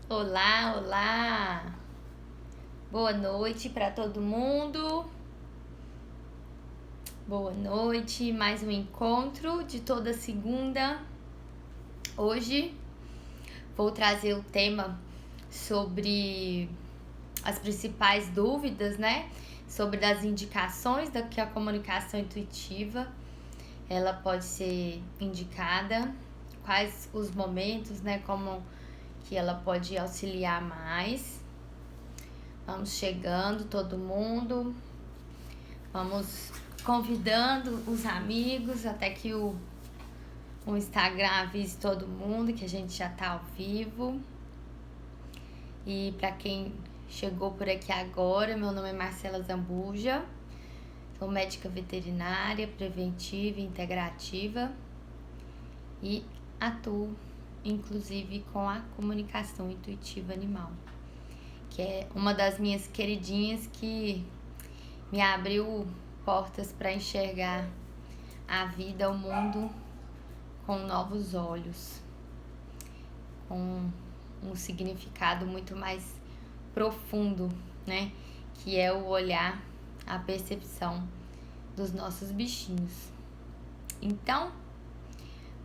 Olá, olá! Boa noite para todo mundo. Boa noite, mais um encontro de toda segunda. Hoje vou trazer o tema sobre as principais dúvidas, né? Sobre as indicações da que a comunicação intuitiva ela pode ser indicada, quais os momentos, né? Como que ela pode auxiliar mais. Vamos chegando, todo mundo. Vamos convidando os amigos até que o Instagram avise todo mundo que a gente já tá ao vivo. E para quem chegou por aqui agora, meu nome é Marcela Zambuja. Sou médica veterinária, preventiva e integrativa. E atuo, inclusive, com a comunicação intuitiva animal, que é uma das minhas queridinhas que me abriu portas para enxergar a vida, o mundo com novos olhos, com um significado muito mais profundo, né? Que é o olhar, a percepção dos nossos bichinhos. Então,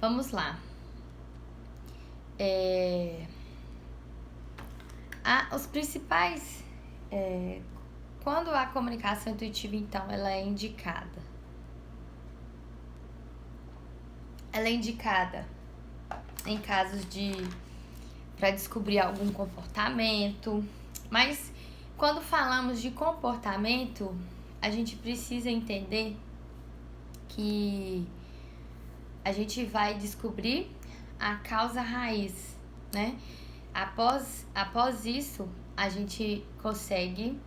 vamos lá. Os principais... quando a comunicação intuitiva, então, ela é indicada? Ela é indicada em casos para descobrir algum comportamento, mas quando falamos de comportamento, a gente precisa entender que a gente vai descobrir a causa raiz, né? Após isso, a gente consegue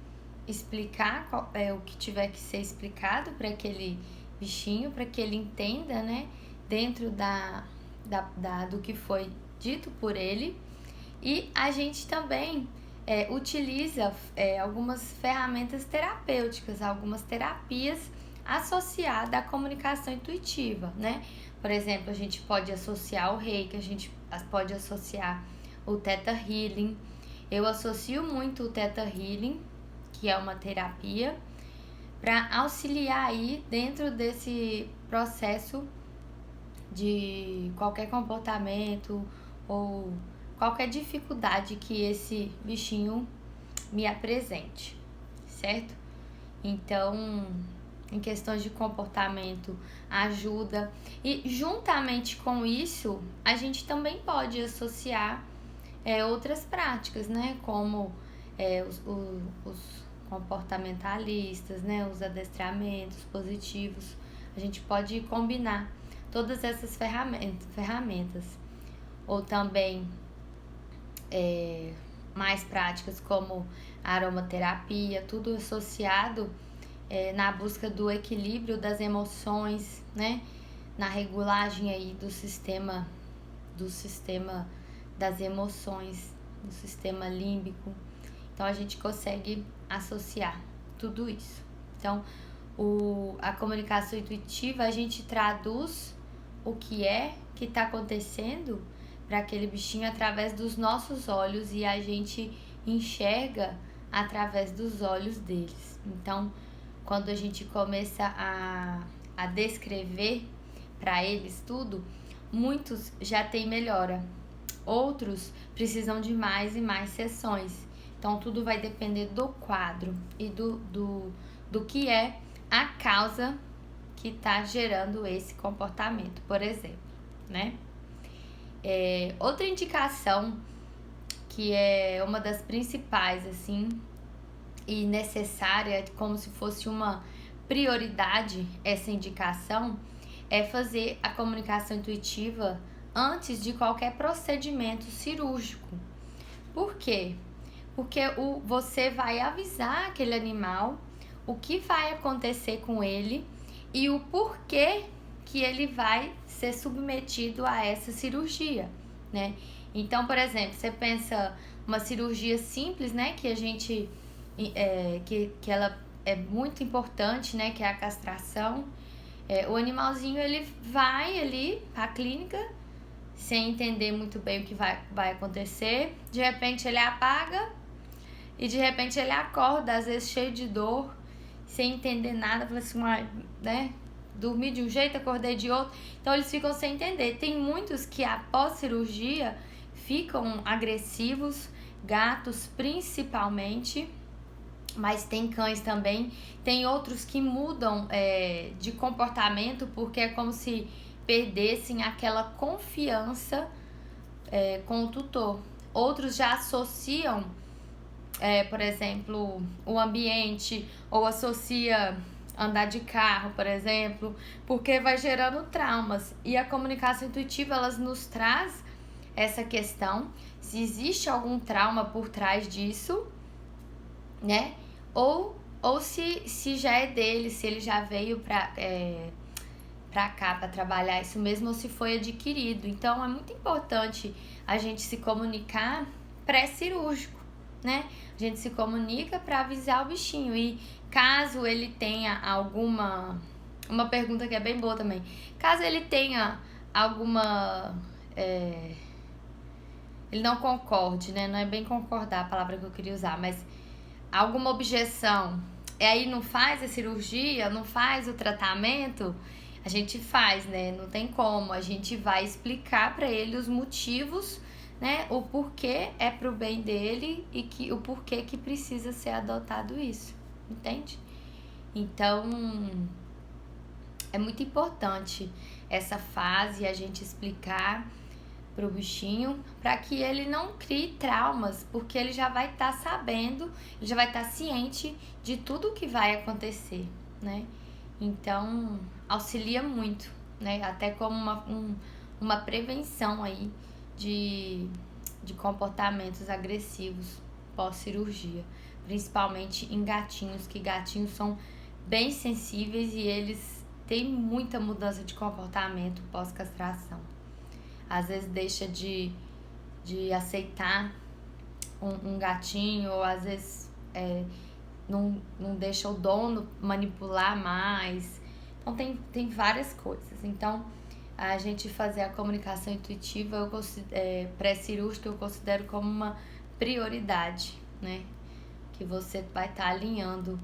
explicar o que tiver que ser explicado para aquele bichinho, para que ele entenda, né? Dentro do que foi dito por ele. E a gente também utiliza algumas ferramentas terapêuticas, algumas terapias associadas à comunicação intuitiva, né? Por exemplo, a gente pode associar o Reiki, a gente pode associar o Theta Healing. Eu associo muito o Theta Healing, que é uma terapia, para auxiliar aí dentro desse processo de qualquer comportamento ou qualquer dificuldade que esse bichinho me apresente, certo? Então, em questões de comportamento, ajuda. E juntamente com isso, a gente também pode associar outras práticas, né? Como os comportamentalistas, né? Os adestramentos positivos. A gente pode combinar todas essas ferramentas. Ou também mais práticas como a aromaterapia, tudo associado na busca do equilíbrio das emoções, né? Na regulagem aí do sistema das emoções, do sistema límbico. Então a gente consegue associar tudo isso. Então a comunicação intuitiva, a gente traduz o que está acontecendo para aquele bichinho através dos nossos olhos e a gente enxerga através dos olhos deles. Então, quando a gente começa a descrever para eles tudo, muitos já têm melhora, outros precisam de mais e mais sessões. Então, tudo vai depender do quadro e do que é a causa que está gerando esse comportamento, por exemplo, né? Outra indicação que é uma das principais, assim, e necessária, como se fosse uma prioridade, essa indicação, é fazer a comunicação intuitiva antes de qualquer procedimento cirúrgico. Por quê? Porque você vai avisar aquele animal o que vai acontecer com ele e o porquê que ele vai ser submetido a essa cirurgia, né? Então, por exemplo, você pensa uma cirurgia simples, né? Que a gente que ela é muito importante, né? Que é a castração. O animalzinho ele vai ali para a clínica, sem entender muito bem o que vai acontecer. De repente ele apaga e de repente ele acorda, às vezes cheio de dor, sem entender nada, fala assim, né? Dormi de um jeito, acordei de outro. Então eles ficam sem entender. Tem muitos que após cirurgia ficam agressivos, gatos principalmente, mas tem cães também. Tem outros que mudam de comportamento porque é como se perdessem aquela confiança com o tutor. Outros já associam, por exemplo, o ambiente, ou associa andar de carro, por exemplo, porque vai gerando traumas. E a comunicação intuitiva, elas nos traz essa questão, se existe algum trauma por trás disso, né? Ou se já é dele, se ele já veio pra cá para trabalhar isso mesmo, ou se foi adquirido. Então é muito importante a gente se comunicar pré-cirúrgico, né? A gente se comunica para avisar o bichinho. E caso ele tenha uma pergunta que é bem boa também, caso ele tenha alguma ele não concorde, né? Não é bem concordar a palavra que eu queria usar, mas alguma objeção, e aí não faz a cirurgia, não faz o tratamento, a gente faz, né? Não tem como, a gente vai explicar para ele os motivos, né? O porquê é pro bem dele e o porquê que precisa ser adotado isso, entende? Então, é muito importante essa fase, a gente explicar pro bichinho, para que ele não crie traumas, porque ele já vai estar sabendo, ele já vai estar ciente de tudo o que vai acontecer, né? Então, auxilia muito, né? Até como uma prevenção aí de comportamentos agressivos pós-cirurgia, principalmente em gatinhos, que gatinhos são bem sensíveis e eles têm muita mudança de comportamento pós-castração. Às vezes deixa de aceitar um gatinho, ou às vezes não deixa o dono manipular mais. Então tem várias coisas. Então a gente fazer a comunicação intuitiva pré-cirúrgica eu considero como uma prioridade, né? Que você vai estar alinhando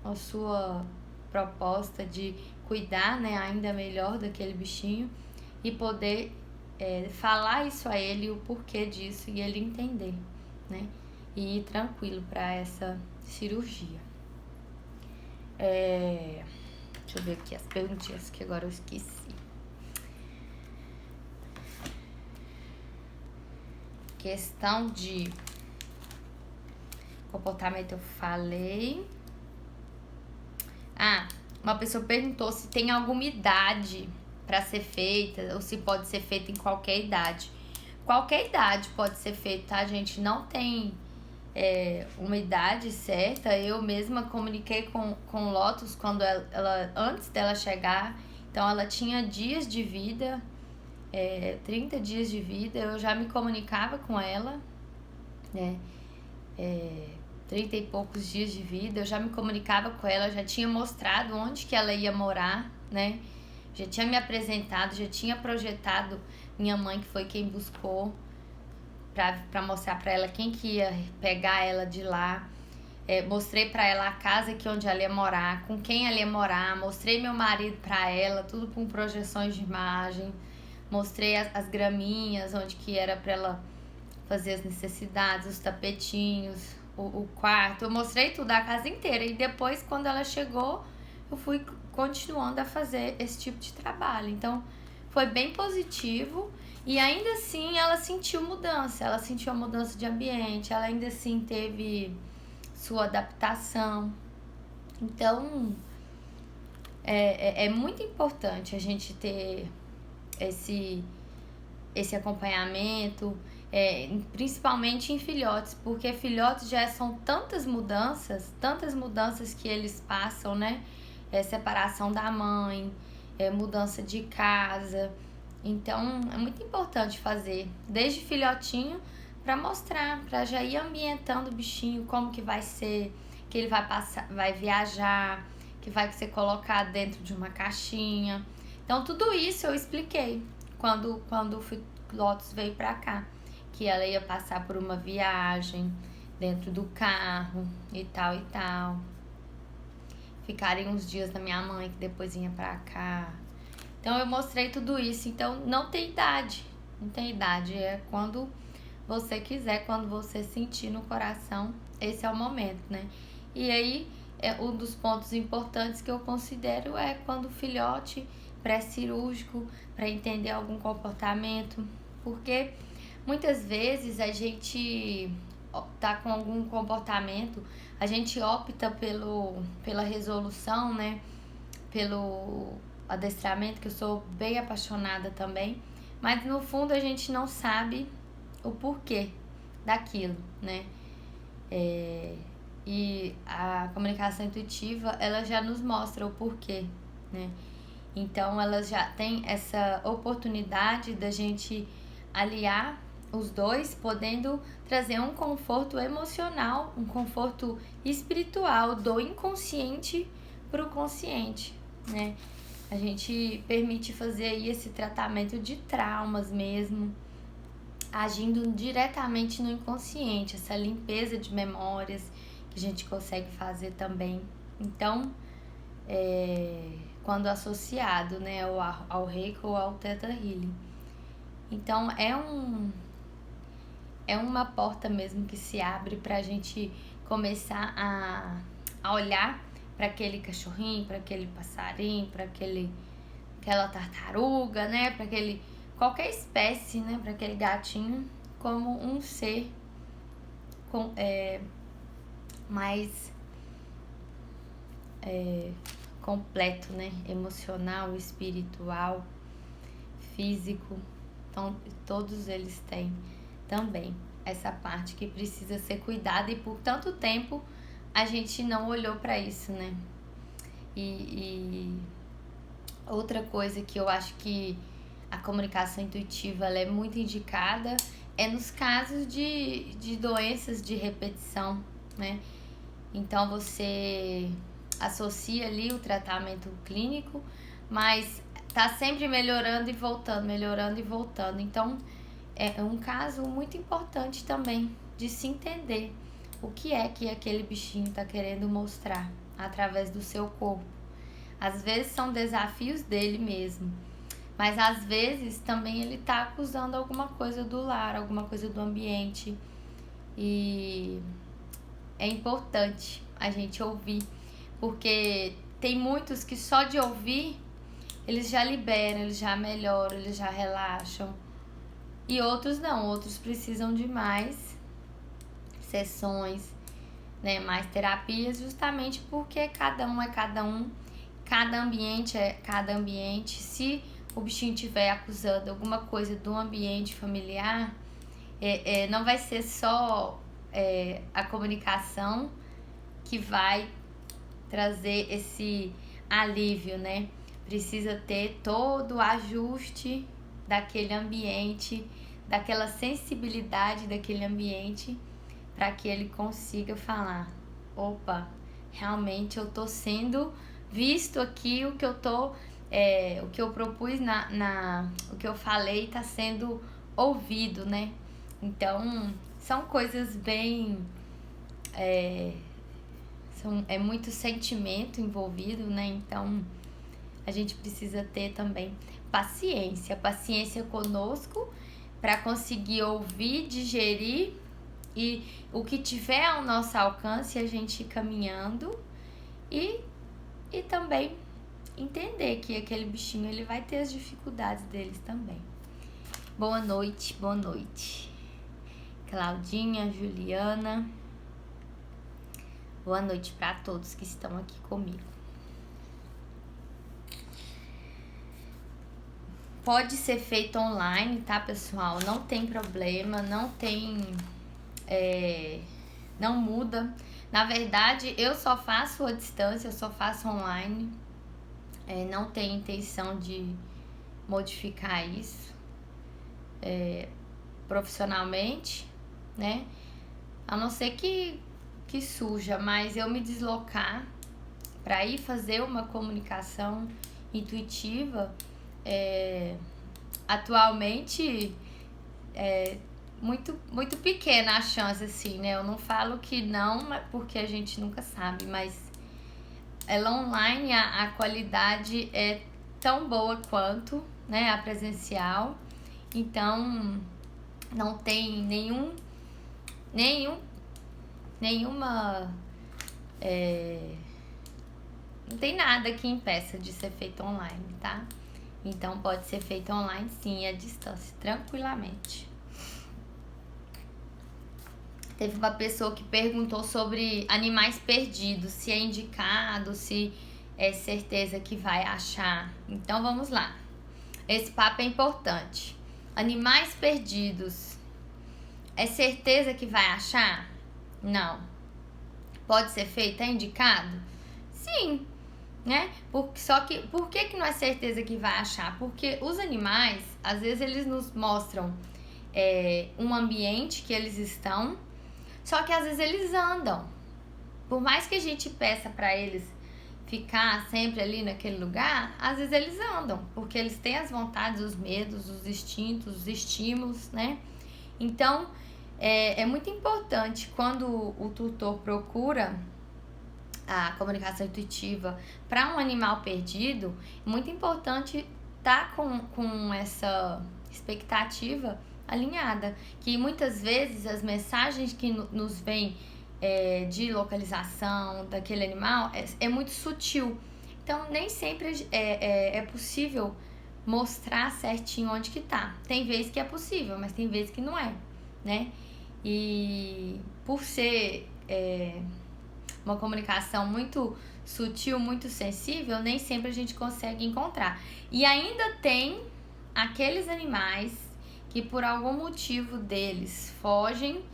a sua proposta de cuidar, né, ainda melhor daquele bichinho e poder falar isso a ele, o porquê disso, e ele entender, né? E ir tranquilo para essa cirurgia. Deixa eu ver aqui as perguntinhas que agora eu esqueci. Questão de comportamento eu falei. Uma pessoa perguntou se tem alguma idade para ser feita, ou se pode ser feita em qualquer idade. Qualquer idade pode ser feita, tá, gente? Não tem uma idade certa. Eu mesma comuniquei com Lotus quando ela antes dela chegar. Então ela tinha dias de vida, 30 dias de vida. Eu já me comunicava com ela, né? 30 e poucos dias de vida, eu já me comunicava com ela, já tinha mostrado onde que ela ia morar, né? Já tinha me apresentado, já tinha projetado minha mãe, que foi quem buscou, pra mostrar pra ela quem que ia pegar ela de lá. Mostrei pra ela a casa onde ela ia morar, com quem ela ia morar, mostrei meu marido pra ela, tudo com projeções de imagem, mostrei as graminhas, onde que era pra ela fazer as necessidades, os tapetinhos, o quarto, eu mostrei tudo, a casa inteira. E depois, quando ela chegou, eu fui continuando a fazer esse tipo de trabalho. Então, foi bem positivo. E ainda assim, ela sentiu mudança. Ela sentiu a mudança de ambiente. Ela ainda assim teve sua adaptação. Então, é muito importante a gente ter esse acompanhamento, principalmente em filhotes, porque filhotes já são tantas mudanças que eles passam, né? Separação da mãe, mudança de casa. Então é muito importante fazer desde filhotinho para mostrar, para já ir ambientando o bichinho, como que vai ser, que ele vai passar, vai viajar, que vai ser colocado dentro de uma caixinha. Então tudo isso eu expliquei quando o Lotus veio pra cá, que ela ia passar por uma viagem dentro do carro e tal e tal. Ficarem uns dias na minha mãe, que depois vinha pra cá. Então eu mostrei tudo isso. Então não tem idade. Não tem idade. É quando você quiser, quando você sentir no coração, esse é o momento, né? E aí, um dos pontos importantes que eu considero é quando o filhote pré-cirúrgico, para entender algum comportamento. Porque muitas vezes a gente tá com algum comportamento, a gente opta pela resolução, né? Pelo adestramento, que eu sou bem apaixonada também, mas no fundo a gente não sabe o porquê daquilo, né? E a comunicação intuitiva, ela já nos mostra o porquê, né? Então ela já tem essa oportunidade da gente aliar os dois, podendo trazer um conforto emocional, um conforto espiritual do inconsciente para o consciente, né? A gente permite fazer aí esse tratamento de traumas mesmo, agindo diretamente no inconsciente, essa limpeza de memórias que a gente consegue fazer também. Então, quando associado, né, ao Reiki ou ao Theta Healing. Então, é uma porta mesmo que se abre para a gente começar a olhar para aquele cachorrinho, para aquele passarinho, para aquela tartaruga, né, para qualquer espécie, né, para aquele gatinho, como um ser mais completo, né, emocional, espiritual, físico. Então, todos eles têm também essa parte que precisa ser cuidada, e por tanto tempo a gente não olhou para isso, né? E outra coisa que eu acho que a comunicação intuitiva ela é muito indicada é nos casos de doenças de repetição, né? Então você associa ali o tratamento clínico, mas tá sempre melhorando e voltando, melhorando e voltando. Então é um caso muito importante também de se entender o que é que aquele bichinho está querendo mostrar através do seu corpo. Às vezes são desafios dele mesmo, mas às vezes também ele está acusando alguma coisa do lar, alguma coisa do ambiente. E é importante a gente ouvir, porque tem muitos que só de ouvir eles já liberam, eles já melhoram, eles já relaxam. E outros não, outros precisam de mais sessões, né, mais terapias, justamente porque cada um é cada um, cada ambiente é cada ambiente. Se o bichinho estiver acusando alguma coisa do ambiente familiar, não vai ser só a comunicação que vai trazer esse alívio, né? Precisa ter todo o ajuste daquele ambiente, daquela sensibilidade daquele ambiente, para que ele consiga falar: opa, realmente eu tô sendo visto aqui, o que eu tô, o que eu propus o que eu falei tá sendo ouvido, né? Então são coisas bem, é muito sentimento envolvido, né? Então a gente precisa ter também paciência conosco para conseguir ouvir, digerir, e o que tiver ao nosso alcance a gente ir caminhando, e também entender que aquele bichinho ele vai ter as dificuldades deles também. Boa noite, Claudinha, Juliana. Boa noite para todos que estão aqui comigo. Pode ser feito online, tá, pessoal? Não tem problema, não tem... não muda. Na verdade, eu só faço à distância, eu só faço online. Não tenho intenção de modificar isso profissionalmente, né? A não ser que surja, mas eu me deslocar para ir fazer uma comunicação intuitiva, atualmente é muito pequena a chance, assim, né? Eu não falo que não, porque a gente nunca sabe, mas ela online, a qualidade é tão boa quanto, né, a presencial. Então, não tem nenhuma não tem nada que impeça de ser feito online, tá? Então pode ser feito online sim, à distância, tranquilamente. Teve uma pessoa que perguntou sobre animais perdidos, se é indicado, se é certeza que vai achar. Então vamos lá. Esse papo é importante. Animais perdidos, é certeza que vai achar? Não. Pode ser feito? É indicado? Sim, né? Por que não é certeza que vai achar? Porque os animais, às vezes eles nos mostram um ambiente que eles estão, só que às vezes eles andam. Por mais que a gente peça para eles ficar sempre ali naquele lugar, às vezes eles andam, porque eles têm as vontades, os medos, os instintos, os estímulos, né? Então, é muito importante quando o tutor procura a comunicação intuitiva para um animal perdido, é muito importante estar com essa expectativa alinhada, que muitas vezes as mensagens que nos vêm de localização daquele animal é muito sutil. Então, nem sempre é possível mostrar certinho onde que tá. Tem vezes que é possível, mas tem vezes que não é, né? E por ser uma comunicação muito sutil, muito sensível, nem sempre a gente consegue encontrar. E ainda tem aqueles animais que por algum motivo deles fogem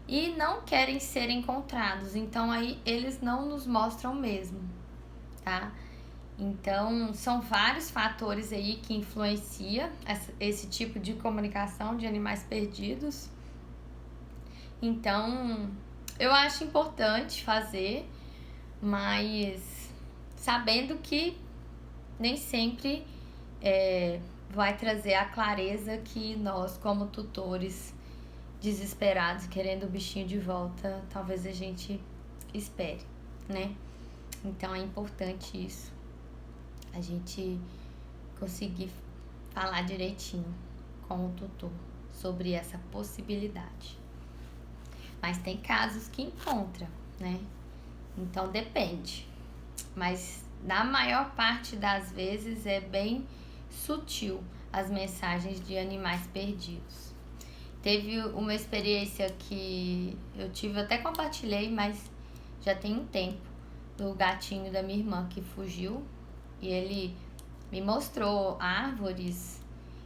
e não querem ser encontrados. Então aí eles não nos mostram mesmo, tá? Então são vários fatores aí que influenciam esse tipo de comunicação de animais perdidos. Então eu acho importante fazer, mas sabendo que nem sempre vai trazer a clareza que nós, como tutores desesperados, querendo o bichinho de volta, talvez a gente espere, né? Então é importante isso, a gente conseguir falar direitinho com o tutor sobre essa possibilidade. Mas tem casos que encontra, né? Então depende. Mas na maior parte das vezes é bem sutil as mensagens de animais perdidos. Teve uma experiência que eu tive, eu até compartilhei, mas já tem um tempo, do gatinho da minha irmã que fugiu. E ele me mostrou árvores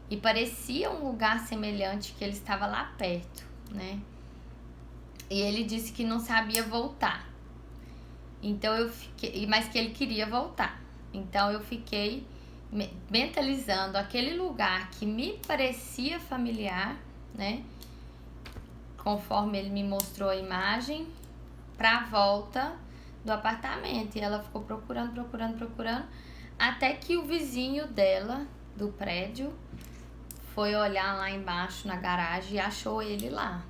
e parecia um lugar semelhante, que ele estava lá perto, né? E ele disse que não sabia voltar. Então eu fiquei, mas que ele queria voltar. Então eu fiquei mentalizando aquele lugar que me parecia familiar, né? Conforme ele me mostrou a imagem, pra volta do apartamento. E ela ficou procurando, até que o vizinho dela, do prédio, foi olhar lá embaixo na garagem e achou ele lá.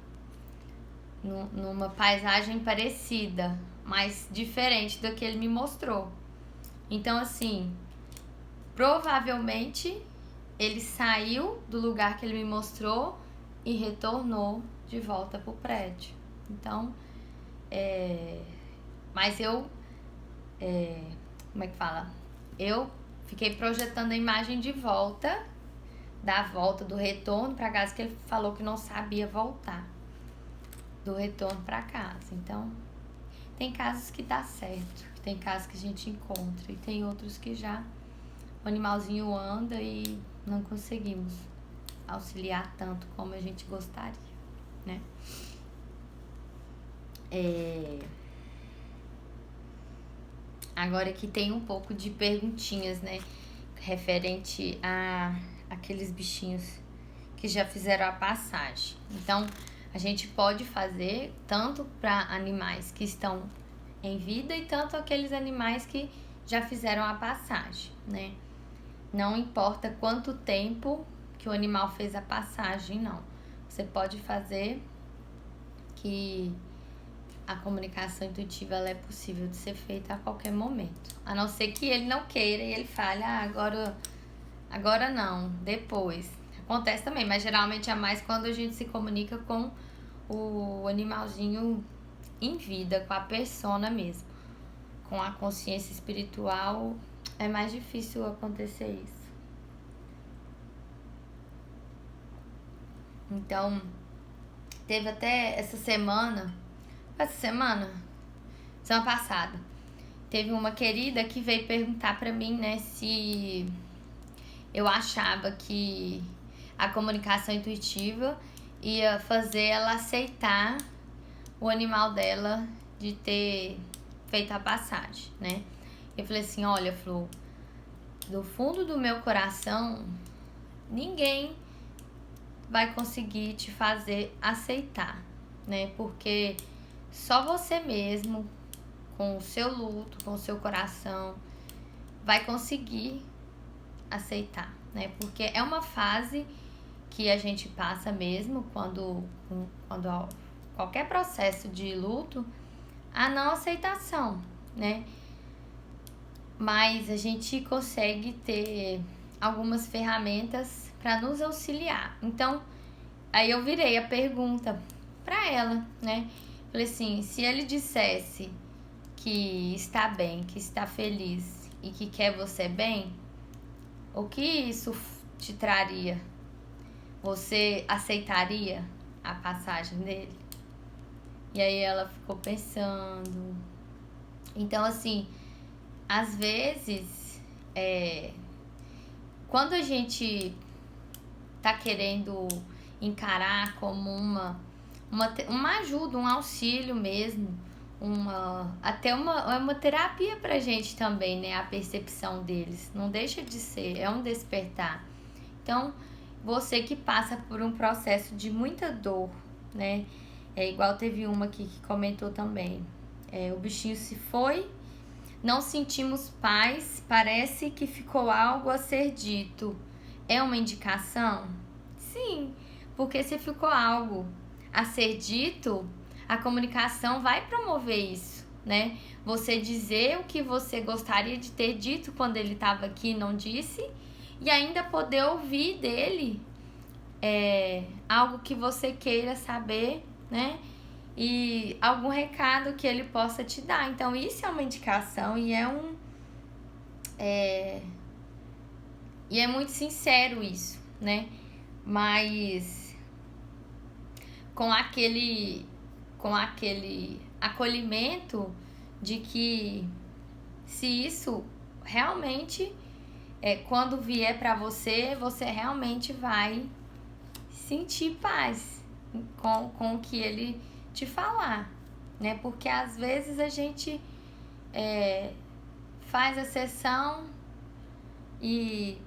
Numa paisagem parecida, mas diferente do que ele me mostrou. Então, assim, provavelmente ele saiu do lugar que ele me mostrou e retornou de volta pro prédio. Então, mas eu, como é que fala? Eu fiquei projetando a imagem de volta, da volta, do retorno pra casa, que ele falou que não sabia voltar, do retorno pra casa. Então, tem casos que dá certo, tem casos que a gente encontra, e tem outros que já o animalzinho anda e não conseguimos auxiliar tanto como a gente gostaria, né? Agora aqui tem um pouco de perguntinhas, né? Referente a aqueles bichinhos que já fizeram a passagem. Então, a gente pode fazer tanto para animais que estão em vida e tanto aqueles animais que já fizeram a passagem, né? Não importa quanto tempo que o animal fez a passagem, não. Você pode fazer que a comunicação intuitiva ela é possível de ser feita a qualquer momento. A não ser que ele não queira e ele fale, agora não, depois. Acontece também, mas geralmente é mais quando a gente se comunica com o animalzinho em vida, com a persona mesmo. Com a consciência espiritual é mais difícil acontecer isso. Então, teve até semana passada, teve uma querida que veio perguntar pra mim, né, se eu achava que a comunicação intuitiva ia fazer ela aceitar o animal dela de ter feito a passagem, né? Eu falei assim, olha, Flor, do fundo do meu coração, ninguém vai conseguir te fazer aceitar, né? Porque só você mesmo, com o seu luto, com o seu coração, vai conseguir aceitar, né? Porque é uma fase que a gente passa mesmo quando qualquer processo de luto, a não aceitação, né? Mas a gente consegue ter algumas ferramentas para nos auxiliar. Então, aí eu virei a pergunta para ela, né? Falei assim, se ele dissesse que está bem, que está feliz e que quer você bem, o que isso te traria? Você aceitaria a passagem dele? E aí ela ficou pensando. Então, assim, às vezes, quando a gente tá querendo encarar como uma ajuda, um auxílio mesmo, até uma terapia pra gente também, né? A percepção deles. Não deixa de ser, é um despertar. Então, você que passa por um processo de muita dor, né? Igual teve uma aqui que comentou também. O bichinho se foi, não sentimos paz, parece que ficou algo a ser dito. É uma indicação? Sim, porque se ficou algo a ser dito, a comunicação vai promover isso, né? Você dizer o que você gostaria de ter dito quando ele estava aqui e não disse, e ainda poder ouvir dele algo que você queira saber, né? E algum recado que ele possa te dar. Então, isso é uma indicação e e é muito sincero isso, né? Mas com aquele acolhimento de que se isso realmente quando vier pra você, você realmente vai sentir paz com o que ele te falar, né? Porque às vezes a gente faz a sessão e,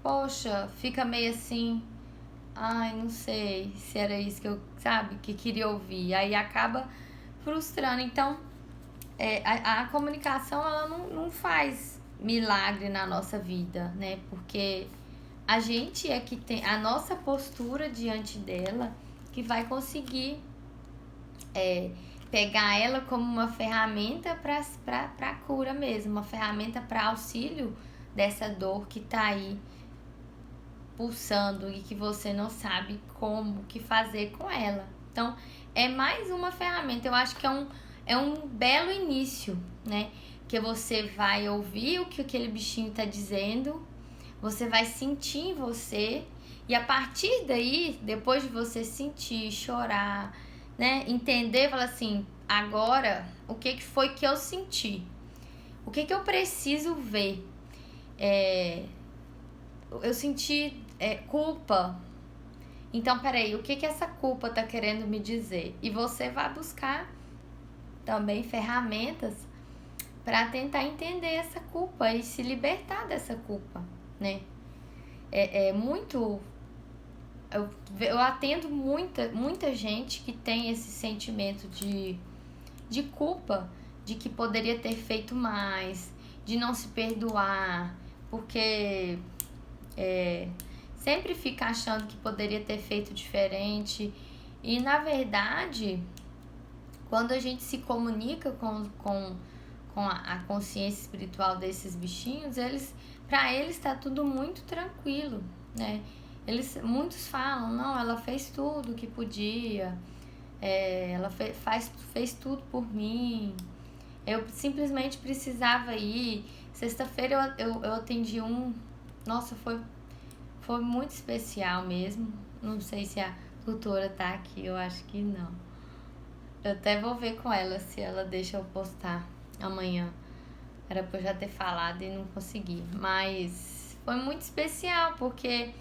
poxa, fica meio assim, ai, não sei se era isso que eu, que queria ouvir. Aí acaba frustrando. Então, a comunicação, ela não faz milagre na nossa vida, né? Porque a gente é que tem a nossa postura diante dela que vai conseguir pegar ela como uma ferramenta para cura mesmo, uma ferramenta para auxílio dessa dor que tá aí pulsando e que você não sabe como que fazer com ela. Então, é mais uma ferramenta. Eu acho que é um belo início, né? Que você vai ouvir o que aquele bichinho tá dizendo, você vai sentir em você, e a partir daí, depois de você sentir, chorar, né? Entender, falar assim, agora, o que foi que eu senti? O que eu preciso ver? Eu senti culpa. Então, peraí, o que essa culpa tá querendo me dizer? E você vai buscar também ferramentas para tentar entender essa culpa e se libertar dessa culpa, né? Muito... Eu atendo muita gente que tem esse sentimento de culpa, de que poderia ter feito mais, de não se perdoar, porque sempre fica achando que poderia ter feito diferente. E na verdade, quando a gente se comunica com a consciência espiritual desses bichinhos, para eles está tudo muito tranquilo, né? Muitos falam, não, ela fez tudo que podia, ela fez tudo por mim, eu simplesmente precisava ir. Sexta-feira eu atendi nossa, foi muito especial mesmo. Não sei se a tutora tá aqui, eu acho que não. Eu até vou ver com ela se ela deixa eu postar amanhã. Era pra eu já ter falado e não consegui. Mas foi muito especial, porque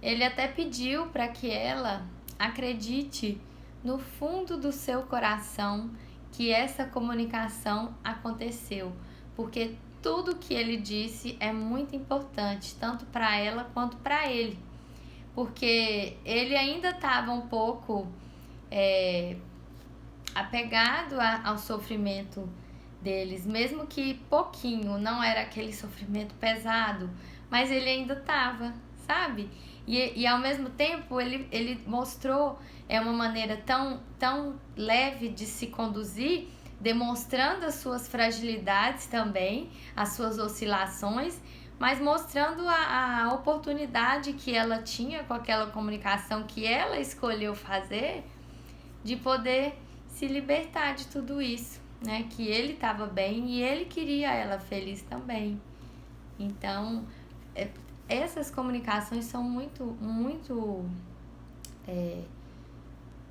ele até pediu para que ela acredite no fundo do seu coração que essa comunicação aconteceu. Porque tudo que ele disse é muito importante, tanto para ela quanto para ele. Porque ele ainda estava um pouco apegado ao sofrimento deles, mesmo que pouquinho, não era aquele sofrimento pesado, mas ele ainda estava, sabe? E ao mesmo tempo ele mostrou uma maneira tão leve de se conduzir, demonstrando as suas fragilidades também, as suas oscilações, mas mostrando a oportunidade que ela tinha com aquela comunicação que ela escolheu fazer, de poder se libertar de tudo isso, né? Que ele estava bem e ele queria ela feliz também. Então, essas comunicações são muito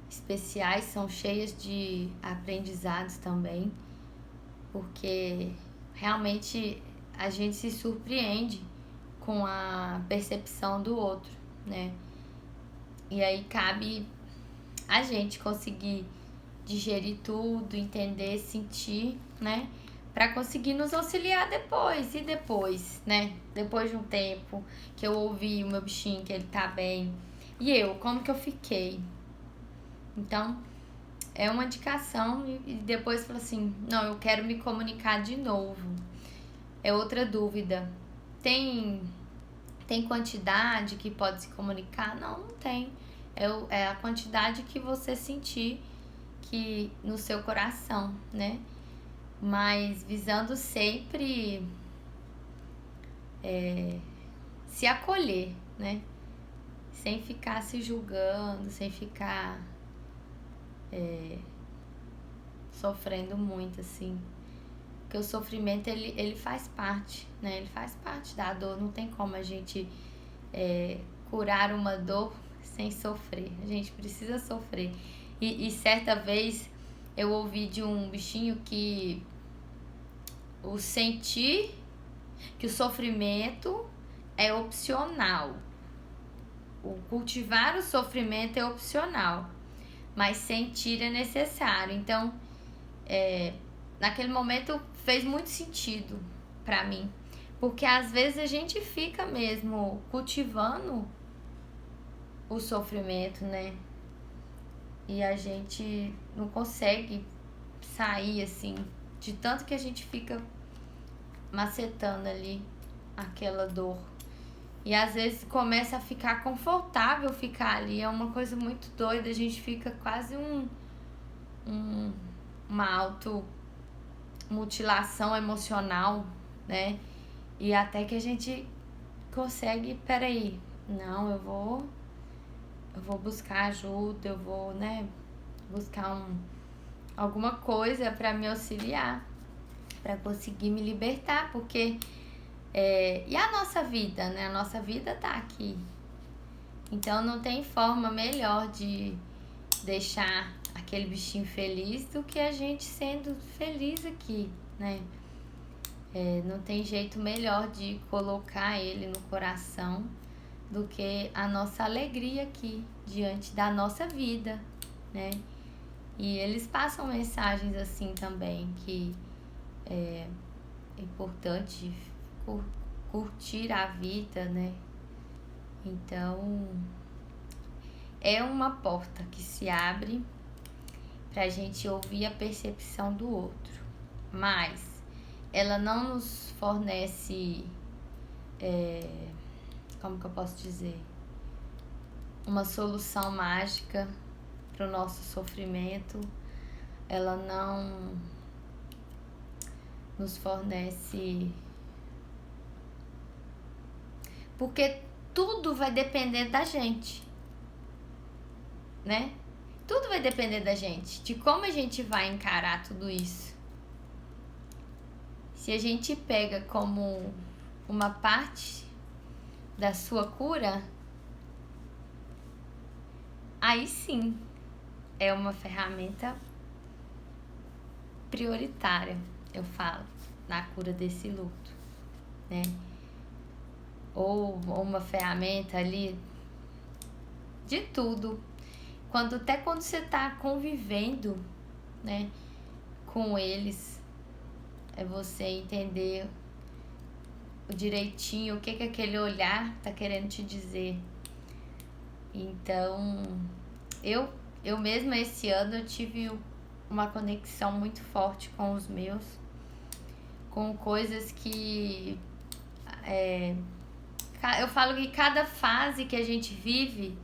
especiais, são cheias de aprendizados também, porque realmente a gente se surpreende com a percepção do outro, né? E aí cabe a gente conseguir digerir tudo, entender, sentir, né? Pra conseguir nos auxiliar depois. E depois, né? Depois de um tempo que eu ouvi o meu bichinho, que ele tá bem. E eu, como que eu fiquei? Então, é uma indicação. E depois fala assim, não, eu quero me comunicar de novo. É outra dúvida. Tem quantidade que pode se comunicar? Não, não tem. É a quantidade que você sentir que no seu coração, né? Mas visando sempre se acolher, né? Sem ficar se julgando, sem ficar sofrendo muito, assim. Porque o sofrimento, ele faz parte, né? Ele faz parte da dor. Não tem como a gente curar uma dor sem sofrer. A gente precisa sofrer. E certa vez eu ouvi de um bichinho que o sofrimento é opcional. O cultivar o sofrimento é opcional, mas sentir é necessário. Então, naquele momento fez muito sentido pra mim, porque às vezes a gente fica mesmo cultivando o sofrimento, né? E a gente não consegue sair, assim, de tanto que a gente fica macetando ali aquela dor. E às vezes começa a ficar confortável ficar ali. É uma coisa muito doida. A gente fica quase uma automutilação emocional, né? E até que a gente consegue, peraí, não, eu vou buscar ajuda, eu vou, né, buscar alguma coisa para me auxiliar, para conseguir me libertar, porque e a nossa vida, né? A nossa vida tá aqui. Então não tem forma melhor de deixar aquele bichinho feliz do que a gente sendo feliz aqui, né? Não tem jeito melhor de colocar ele no coração do que a nossa alegria aqui, diante da nossa vida, né? E eles passam mensagens assim também, que é importante curtir a vida, né? Então, é uma porta que se abre pra gente ouvir a percepção do outro, mas ela não nos fornece, como que eu posso dizer? uma solução mágica para o nosso sofrimento. Ela não nos fornece, porque tudo vai depender da gente, né? Tudo vai depender da gente, de como a gente vai encarar tudo isso. Se a gente pega como uma parte da sua cura, aí sim é uma ferramenta prioritária, eu falo, na cura desse luto, né? Ou uma ferramenta ali de tudo. Até quando você tá convivendo, né, com eles, é você entender direitinho o que aquele olhar tá querendo te dizer. Então, eu mesma esse ano eu tive uma conexão muito forte com os meus, com coisas que eu falo que cada fase que a gente vive,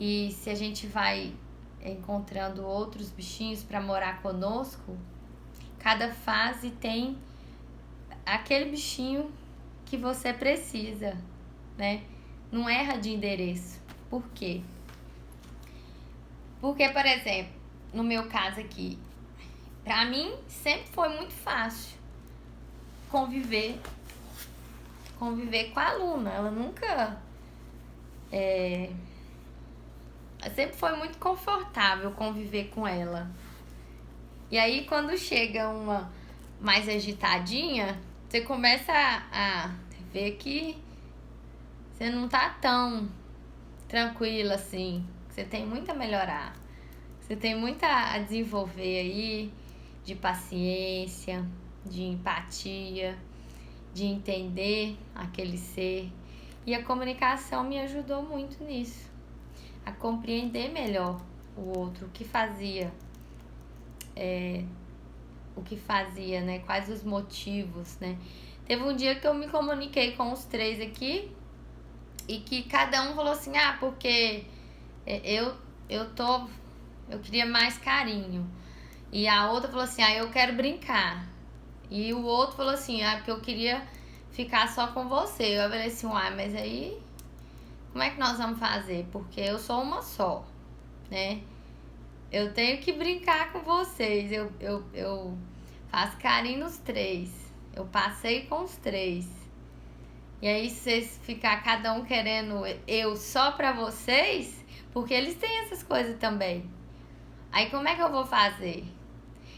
e se a gente vai encontrando outros bichinhos para morar conosco, cada fase tem aquele bichinho que você precisa, né? Não erra de endereço. Por quê? Porque, por exemplo, no meu caso aqui, pra mim sempre foi muito fácil conviver com a aluna. Ela nunca... sempre foi muito confortável conviver com ela. E aí, quando chega uma mais agitadinha, você começa a ver que você não tá tão tranquila assim. Você tem muito a melhorar. Você tem muito a desenvolver aí, de paciência, de empatia, de entender aquele ser. E a comunicação me ajudou muito nisso. A compreender melhor o outro, o que fazia, né? Quais os motivos, né? Teve um dia que eu me comuniquei com os 3 aqui e que cada um falou assim, porque eu queria mais carinho. E a outra falou assim, eu quero brincar. E o outro falou assim, porque eu queria ficar só com você. Eu falei assim, mas aí como é que nós vamos fazer? Porque eu sou uma só, né? Eu tenho que brincar com vocês. Eu faço carinho nos 3. Eu passei com os 3. E aí, se vocês ficar cada um querendo eu só pra vocês, porque eles têm essas coisas também. Aí, como é que eu vou fazer?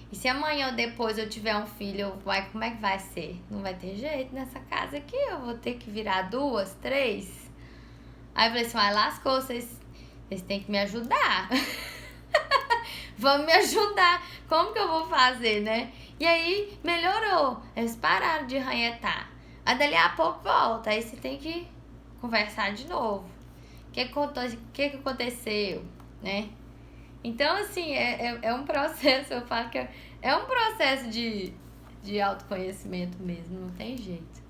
E se amanhã ou depois eu tiver um filho, como é que vai ser? Não vai ter jeito nessa casa aqui. Eu vou ter que virar 2, 3. Aí eu falei assim, lascou, vocês têm que me ajudar. Vamos me ajudar. Como que eu vou fazer, né? E aí, melhorou. Eles pararam de ranhetar. Aí dali a pouco volta. Aí você tem que conversar de novo. O que aconteceu, né? Então, assim, é um processo, eu falo que é um processo de autoconhecimento mesmo, não tem jeito.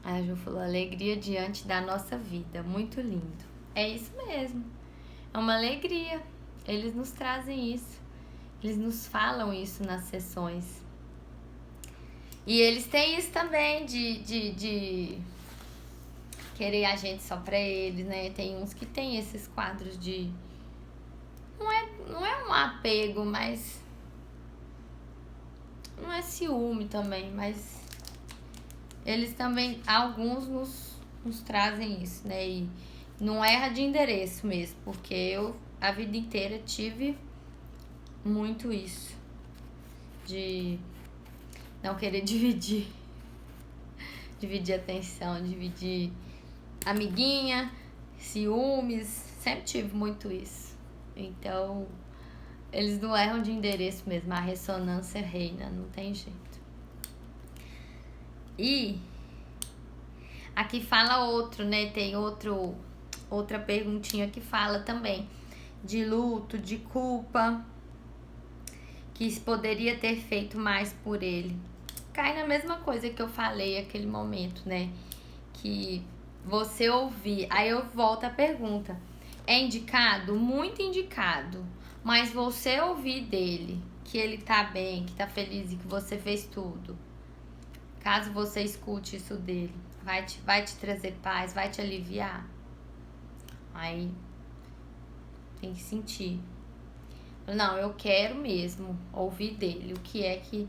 A Ju falou, alegria diante da nossa vida, muito lindo. É isso mesmo, é uma alegria. Eles nos trazem isso, eles nos falam isso nas sessões. E eles têm isso também de querer a gente só pra eles, né? Tem uns que tem esses quadros de... Não é um apego, mas... Não é ciúme também, mas... Eles também, alguns nos trazem isso, né? E não erra de endereço mesmo, porque eu a vida inteira tive muito isso. De não querer dividir atenção, dividir amiguinha, ciúmes, sempre tive muito isso. Então, eles não erram de endereço mesmo, a ressonância reina, não tem jeito. E aqui fala outro, né? Tem outra perguntinha que fala também de luto, de culpa, que poderia ter feito mais por ele. Cai na mesma coisa que eu falei aquele momento, né? Que você ouvir. Aí eu volto à pergunta. É indicado? Muito indicado. Mas você ouvir dele que ele tá bem, que tá feliz e que você fez tudo. Caso você escute isso dele, vai te trazer paz, vai te aliviar. Aí tem que sentir. Não, eu quero mesmo ouvir dele o que é que,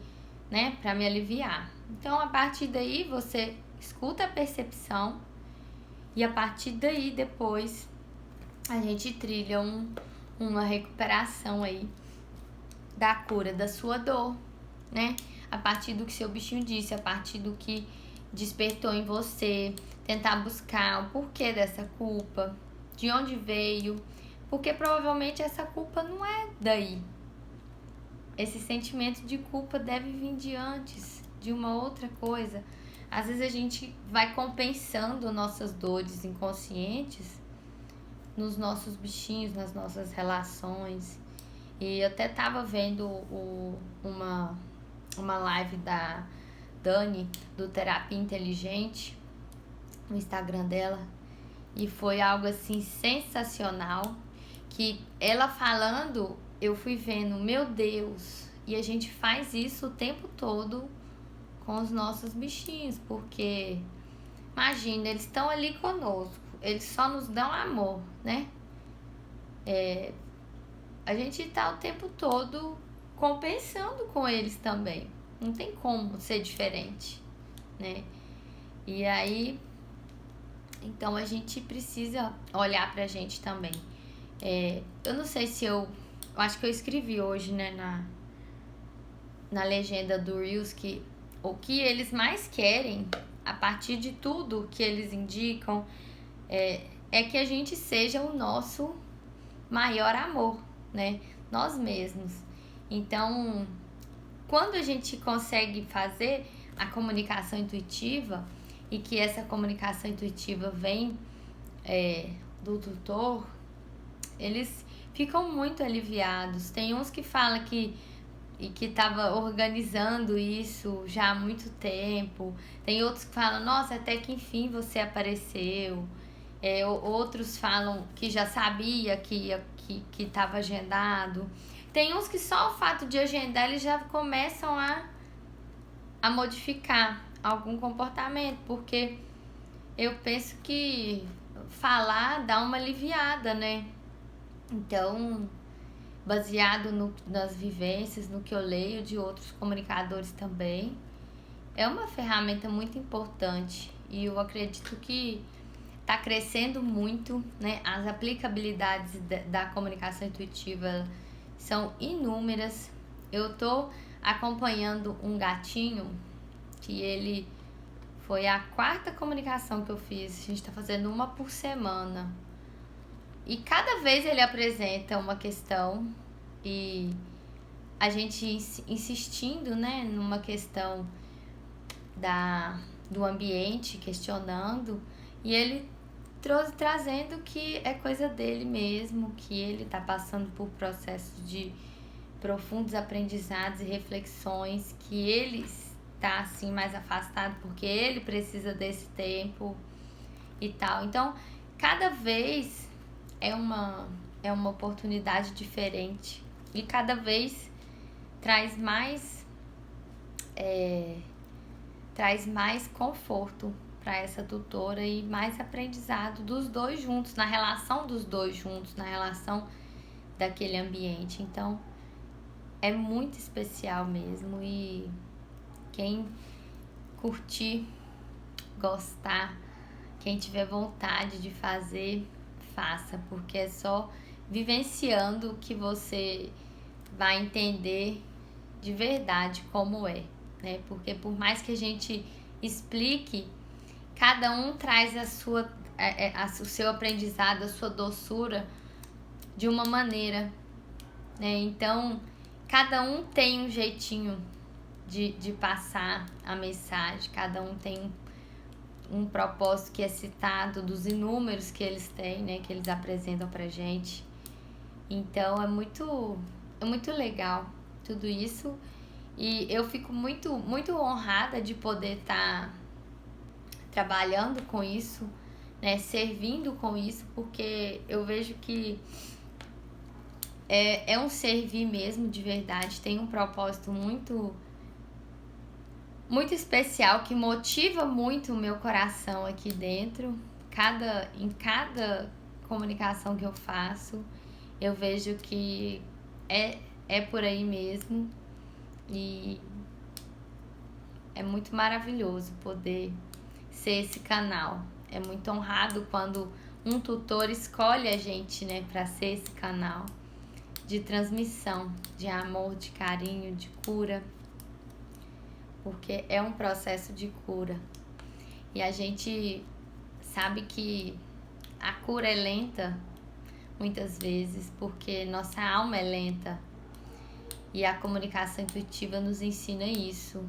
né, pra me aliviar. Então, a partir daí, você escuta a percepção e a partir daí, depois, a gente trilha uma recuperação aí da cura da sua dor, né? A partir do que seu bichinho disse, a partir do que despertou em você, tentar buscar o porquê dessa culpa, de onde veio, porque provavelmente essa culpa não é daí. Esse sentimento de culpa deve vir de antes, de uma outra coisa. Às vezes a gente vai compensando nossas dores inconscientes nos nossos bichinhos, nas nossas relações. E eu até tava vendo uma live da Dani, do Terapia Inteligente, no Instagram dela. E foi algo assim sensacional, que ela falando, eu fui vendo, meu Deus, e a gente faz isso o tempo todo com os nossos bichinhos, porque imagina, eles estão ali conosco, eles só nos dão amor, né? A gente tá o tempo todo compensando com eles também. Não tem como ser diferente, né? E aí, então a gente precisa olhar pra gente também. Eu não sei se eu acho que eu escrevi hoje, né, na legenda do Reels, que o que eles mais querem, a partir de tudo que eles indicam, é que a gente seja o nosso maior amor, né? Nós mesmos. Então, quando a gente consegue fazer a comunicação intuitiva, e que essa comunicação intuitiva vem do tutor, eles ficam muito aliviados. Tem uns que falam que estava organizando isso já há muito tempo. Tem outros que falam, nossa, até que enfim você apareceu. Outros falam que já sabia que estava agendado. Tem uns que só o fato de agendar eles já começam a modificar algum comportamento, porque eu penso que falar dá uma aliviada, né? Então, baseado nas vivências, no que eu leio de outros comunicadores também, é uma ferramenta muito importante e eu acredito que está crescendo muito, né? As aplicabilidades da comunicação intuitiva são inúmeras. Eu tô acompanhando um gatinho que ele foi a 4ª comunicação que eu fiz. A gente tá fazendo uma por semana. E cada vez ele apresenta uma questão e a gente insistindo, né, numa questão do ambiente, questionando, e ele trazendo que é coisa dele mesmo, que ele tá passando por processos de profundos aprendizados e reflexões, que ele está assim mais afastado porque ele precisa desse tempo e tal. Então, cada vez é uma oportunidade diferente e cada vez traz mais conforto para essa tutora e mais aprendizado dos dois juntos, na relação dos dois juntos, na relação daquele ambiente. Então, é muito especial mesmo e quem curtir, gostar, quem tiver vontade de fazer, faça, porque é só vivenciando que você vai entender de verdade como é, né? Porque por mais que a gente explique, cada um traz o seu aprendizado, a sua doçura de uma maneira, né? Então, cada um tem um jeitinho de passar a mensagem, cada um tem um propósito que é citado dos inúmeros que eles têm, né? Que eles apresentam pra gente. Então, é muito legal tudo isso. E eu fico muito honrada de poder estar trabalhando com isso, né, servindo com isso, porque eu vejo que é um servir mesmo de verdade, tem um propósito muito especial que motiva muito o meu coração aqui dentro. Em cada comunicação que eu faço, eu vejo que é por aí mesmo, e é muito maravilhoso poder ser esse canal. É muito honrado quando um tutor escolhe a gente, né, para ser esse canal de transmissão, de amor, de carinho, de cura, porque é um processo de cura. E a gente sabe que a cura é lenta, muitas vezes, porque nossa alma é lenta. E a comunicação intuitiva nos ensina isso,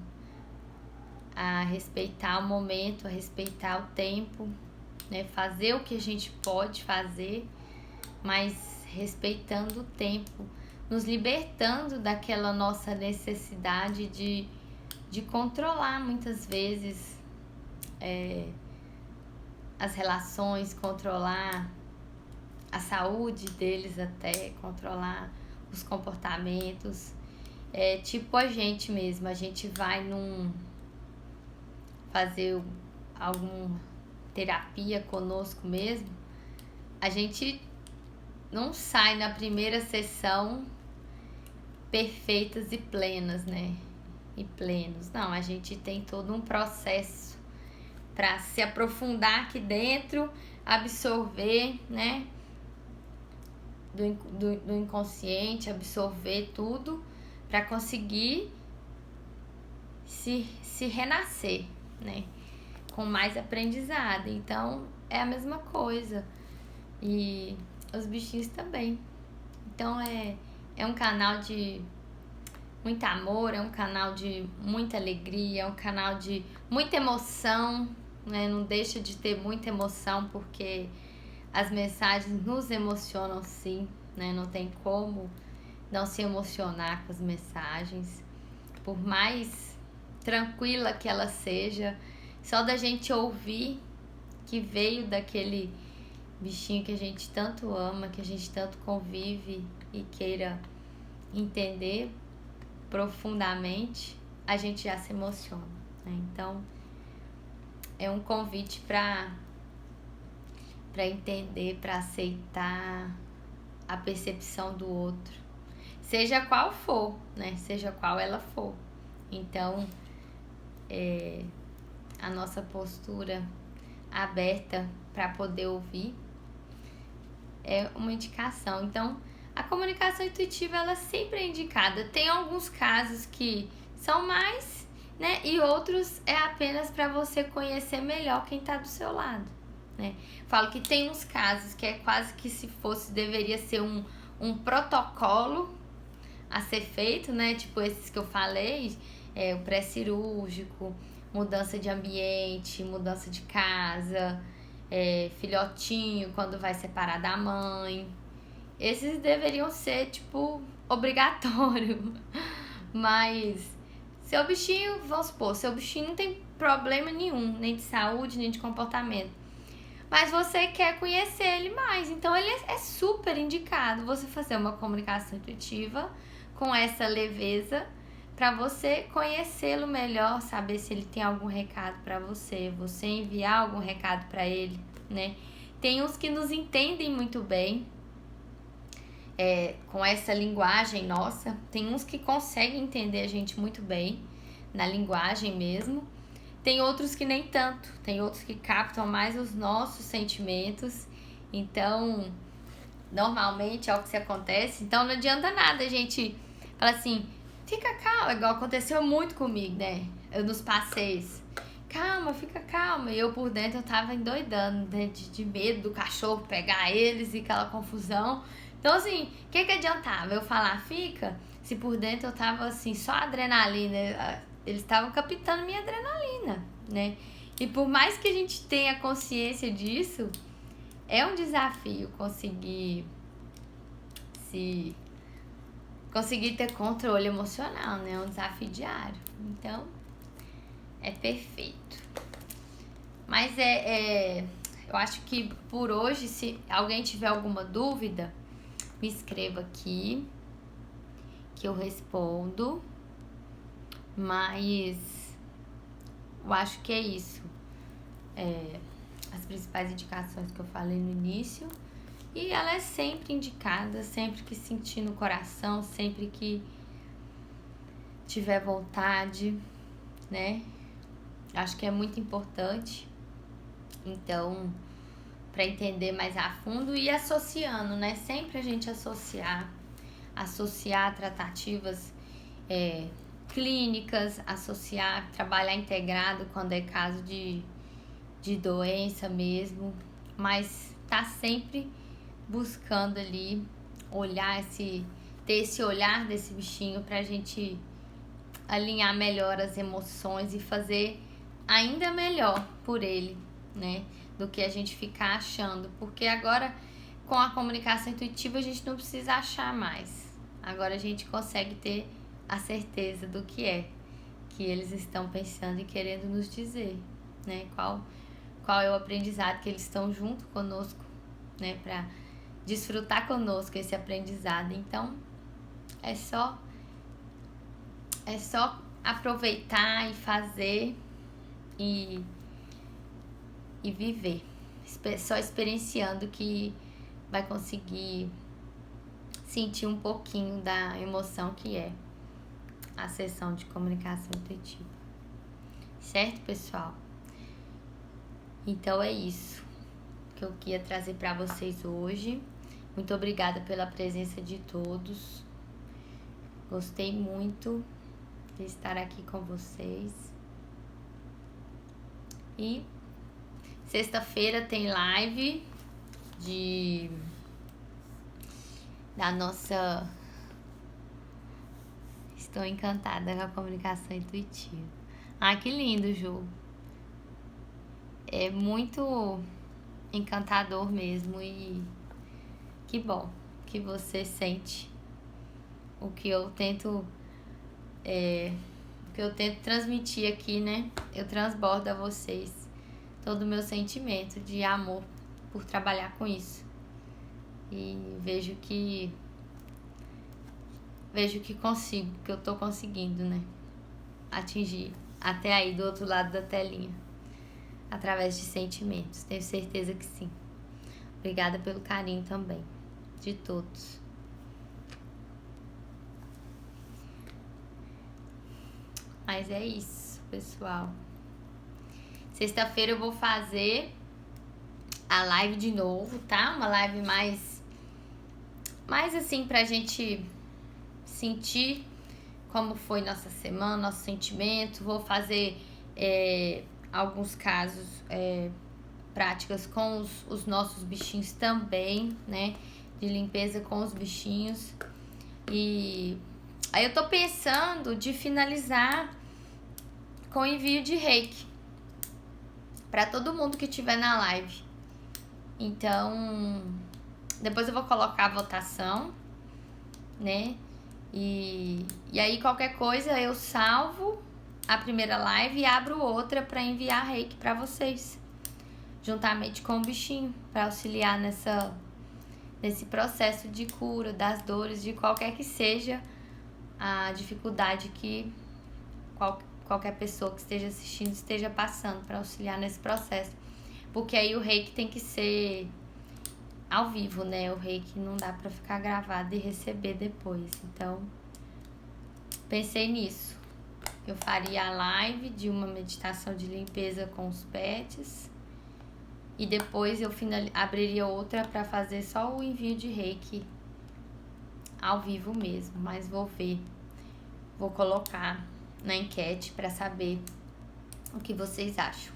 a respeitar o momento, a respeitar o tempo, né? Fazer o que a gente pode fazer, mas respeitando o tempo, nos libertando daquela nossa necessidade de controlar muitas vezes as relações, controlar a saúde deles, até controlar os comportamentos. É tipo a gente mesmo, a gente vai fazer alguma terapia conosco mesmo, a gente não sai na primeira sessão perfeitas e plenas, né? E plenos. Não, a gente tem todo um processo para se aprofundar aqui dentro, absorver, né? Do inconsciente, absorver tudo para conseguir se renascer, né? Com mais aprendizado. Então, é a mesma coisa. E os bichinhos também. Então, é um canal de muito amor, é um canal de muita alegria, é um canal de muita emoção, né? Não deixa de ter muita emoção, porque as mensagens nos emocionam, sim, né? Não tem como não se emocionar com as mensagens. Por mais tranquila que ela seja, só da gente ouvir que veio daquele bichinho que a gente tanto ama, que a gente tanto convive e queira entender profundamente, a gente já se emociona, né? Então, é um convite para entender, para aceitar a percepção do outro, seja qual for, né? Seja qual ela for. Então, a nossa postura aberta para poder ouvir é uma indicação. Então, a comunicação intuitiva, ela sempre é indicada. Tem alguns casos que são mais, né? E outros é apenas para você conhecer melhor quem está do seu lado, né? Falo que tem uns casos que é quase que se fosse, deveria ser um protocolo a ser feito, né? Tipo esses que eu falei, o pré-cirúrgico, mudança de ambiente, mudança de casa, filhotinho quando vai separar da mãe. Esses deveriam ser, tipo, obrigatório. Mas seu bichinho, vamos supor, seu bichinho não tem problema nenhum, nem de saúde, nem de comportamento, mas você quer conhecer ele mais, então ele é super indicado você fazer uma comunicação intuitiva com essa leveza, para você conhecê-lo melhor, saber se ele tem algum recado para você enviar algum recado para ele, né? Tem uns que nos entendem muito bem com essa linguagem nossa, tem uns que conseguem entender a gente muito bem, na linguagem mesmo, tem outros que nem tanto, tem outros que captam mais os nossos sentimentos. Então, normalmente é o que se acontece. Então, não adianta nada a gente falar assim, fica calma, igual aconteceu muito comigo, né? Eu nos passeios, calma, fica calma. E eu por dentro eu tava endoidando, né? De medo do cachorro pegar eles e aquela confusão. Então, assim, o que adiantava eu falar fica, se por dentro eu tava assim, só adrenalina. Eles estavam captando minha adrenalina, né? E por mais que a gente tenha consciência disso, é um desafio conseguir ter controle emocional, né? É um desafio diário. Então, é perfeito. Mas Eu acho que por hoje, se alguém tiver alguma dúvida, me escreva aqui que eu respondo. Mas eu acho que é isso. As principais indicações que eu falei no início. E ela é sempre indicada, sempre que sentir no coração, sempre que tiver vontade, né? Acho que é muito importante. Então, para entender mais a fundo e associando, né? Sempre a gente associar tratativas clínicas, associar, trabalhar integrado quando é caso de doença mesmo, mas tá sempre buscando ali olhar ter esse olhar desse bichinho pra gente alinhar melhor as emoções e fazer ainda melhor por ele, né? Do que a gente ficar achando, porque agora com a comunicação intuitiva a gente não precisa achar mais. Agora a gente consegue ter a certeza do que eles estão pensando e querendo nos dizer, né? Qual é o aprendizado que eles estão junto conosco, né? Para desfrutar conosco esse aprendizado. Então, é só aproveitar e fazer e viver. Só experienciando que vai conseguir sentir um pouquinho da emoção que é a sessão de comunicação intuitiva. Certo, pessoal? Então é isso que eu queria trazer para vocês hoje. Muito obrigada pela presença de todos. Gostei muito de estar aqui com vocês. E sexta-feira tem live da nossa... Estou encantada com a comunicação intuitiva. Ah, que lindo, Ju. É muito encantador mesmo e que bom que você sente o que eu tento transmitir aqui, né? Eu transbordo a vocês todo o meu sentimento de amor por trabalhar com isso. E vejo que consigo, que eu tô conseguindo, né? Atingir até aí do outro lado da telinha. Através de sentimentos. Tenho certeza que sim. Obrigada pelo carinho também. De todos. Mas é isso, pessoal. Sexta-feira eu vou fazer a live de novo, tá? Uma live mais assim pra gente sentir como foi nossa semana, nosso sentimento. Vou fazer alguns casos, práticas com os nossos bichinhos também, né? De limpeza com os bichinhos. E aí eu tô pensando de finalizar com envio de reiki para todo mundo que estiver na live. Então, depois eu vou colocar a votação, né? E aí qualquer coisa eu salvo a primeira live e abro outra para enviar reiki para vocês, juntamente com o bichinho, para auxiliar nesse processo de cura das dores, de qualquer que seja a dificuldade que qualquer pessoa que esteja assistindo esteja passando, para auxiliar nesse processo. Porque aí o reiki tem que ser ao vivo, né? O reiki não dá para ficar gravado e receber depois. Então, pensei nisso. Eu faria a live de uma meditação de limpeza com os pets e depois eu abriria outra para fazer só o envio de reiki ao vivo mesmo. Mas vou ver, vou colocar na enquete para saber o que vocês acham,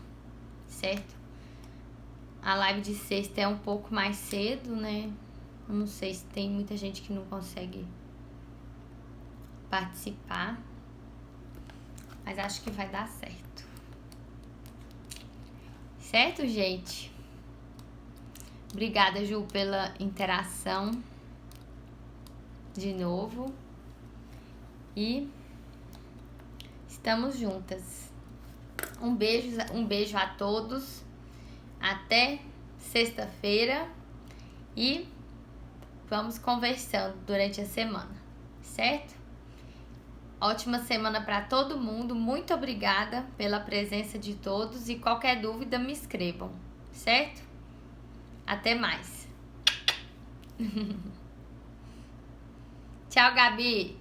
certo? A live de sexta é um pouco mais cedo, né? Eu não sei se tem muita gente que não consegue participar, mas acho que vai dar certo. Certo, gente? Obrigada, Ju, pela interação de novo. E estamos juntas. Um beijo a todos. Até sexta-feira e vamos conversando durante a semana, certo? Ótima semana para todo mundo. Muito obrigada pela presença de todos e qualquer dúvida me escrevam, certo? Até mais. Tchau, Gabi.